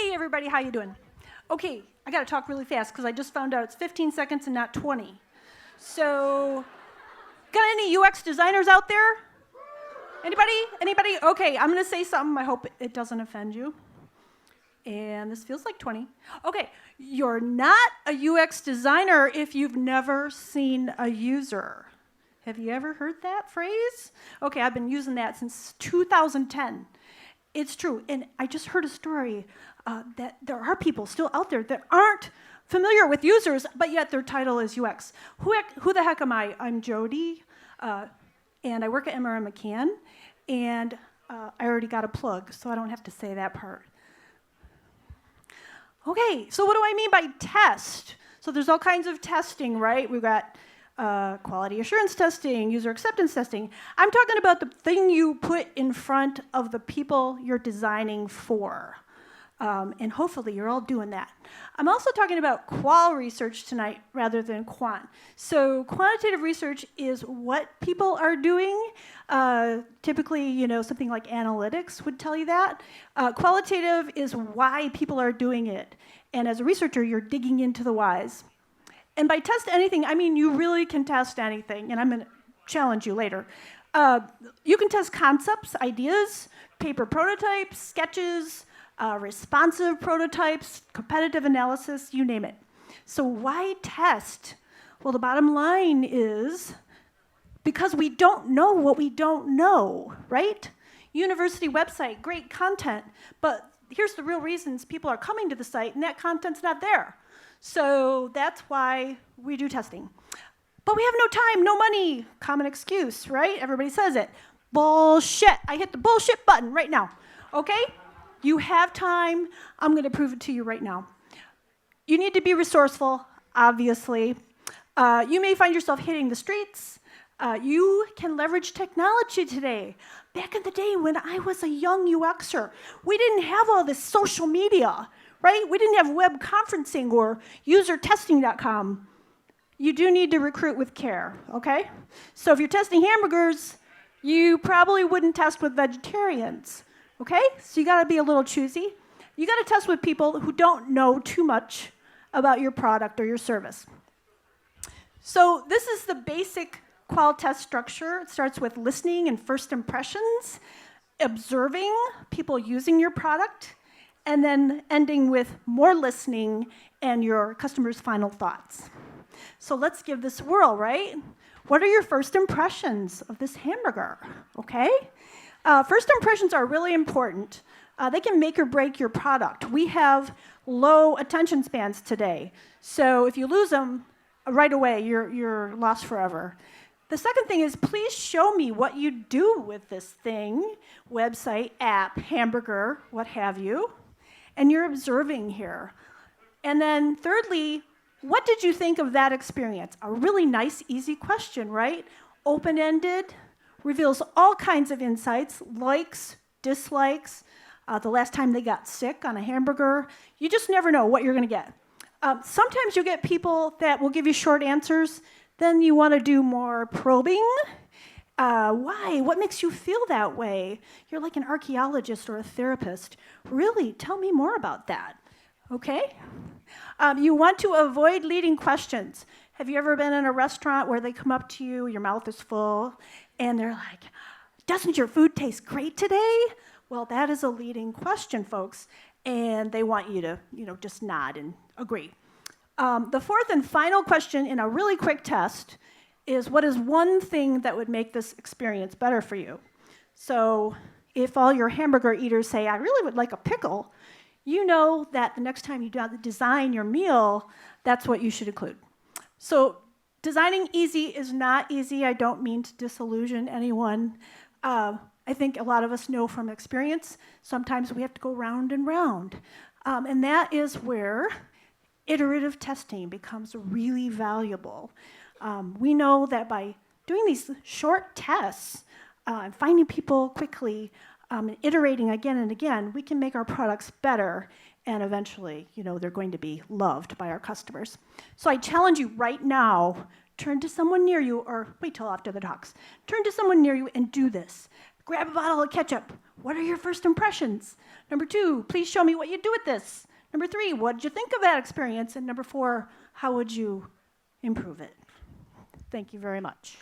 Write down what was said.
Hey everybody, how you doing? Okay, I gotta talk really fast because I just found out it's 15 seconds and not 20. So, got any UX designers out there? Anybody? Anybody? Okay, I'm gonna say something. I hope it doesn't offend you. And this feels like 20. Okay, you're not a UX designer if you've never seen a user. Have you ever heard that phrase? Okay, I've been using that since 2010. It's true, and I just heard a story that there are people still out there that aren't familiar with users, but yet their title is UX. Who the heck am I? I'm Jodi, and I work at MRM McCann, and I already got a plug, so I don't have to say that part. Okay, so what do I mean by test? So there's all kinds of testing, right? We've got quality assurance testing, user acceptance testing. I'm talking about the thing you put in front of the people you're designing for. And hopefully you're all doing that. I'm also talking about Qual research tonight rather than Quant. So quantitative research is what people are doing. Typically, something like analytics would tell you that. Qualitative is why people are doing it. And as a researcher, you're digging into the whys. And by test anything, I mean you really can test anything, and I'm going to challenge you later. You can test concepts, ideas, paper prototypes, sketches, responsive prototypes, competitive analysis, you name it. So why test? Well, the bottom line is because we don't know what we don't know, right? University website, great content, but here's the real reasons people are coming to the site, and that content's not there. So that's why we do testing. But we have no time, no money. Common excuse, right? Everybody says it. Bullshit. I hit the bullshit button right now. Okay? You have time. I'm going to prove it to you right now. You need to be resourceful, obviously. You may find yourself hitting the streets. You can leverage technology today. Back in the day when I was a young UXer, we didn't have all this social media. Right? We didn't have web conferencing or usertesting.com. You do need to recruit with care, okay? So if you're testing hamburgers, you probably wouldn't test with vegetarians, okay? So you gotta be a little choosy. You gotta test with people who don't know too much about your product or your service. So this is the basic qual test structure. It starts with listening and first impressions, observing people using your product, and then ending with more listening and your customer's final thoughts. So let's give this a whirl, right? What are your first impressions of this hamburger, okay? First impressions are really important. They can make or break your product. We have low attention spans today. So if you lose them right away, you're lost forever. The second thing is, please show me what you do with this thing, website, app, hamburger, what have you. And you're observing here. And then thirdly, what did you think of that experience? A really nice, easy question, right? Open-ended, reveals all kinds of insights, likes, dislikes, the last time they got sick on a hamburger. You just never know what you're gonna get. Sometimes you get people that will give you short answers, then you wanna do more probing. Why? What makes you feel that way? You're like an archaeologist or a therapist. Really? Tell me more about that. Okay? You want to avoid leading questions. Have you ever been in a restaurant where they come up to you, your mouth is full, and they're like, doesn't your food taste great today? Well, that is a leading question, folks, and they want you to, just nod and agree. The fourth and final question in a really quick test is what is one thing that would make this experience better for you? So if all your hamburger eaters say, I really would like a pickle, you know that the next time you design your meal, that's what you should include. So designing easy is not easy. I don't mean to disillusion anyone. I think a lot of us know from experience, sometimes we have to go round and round. And that is where iterative testing becomes really valuable. We know that by doing these short tests and finding people quickly and iterating again and again, we can make our products better, and eventually, they're going to be loved by our customers. So I challenge you right now, turn to someone near you, or wait till after the talks. Turn to someone near you and do this. grab a bottle of ketchup. What are your first impressions? Number 2, please show me what you do with this. Number 3, what did you think of that experience? And number 4, how would you improve it? Thank you very much.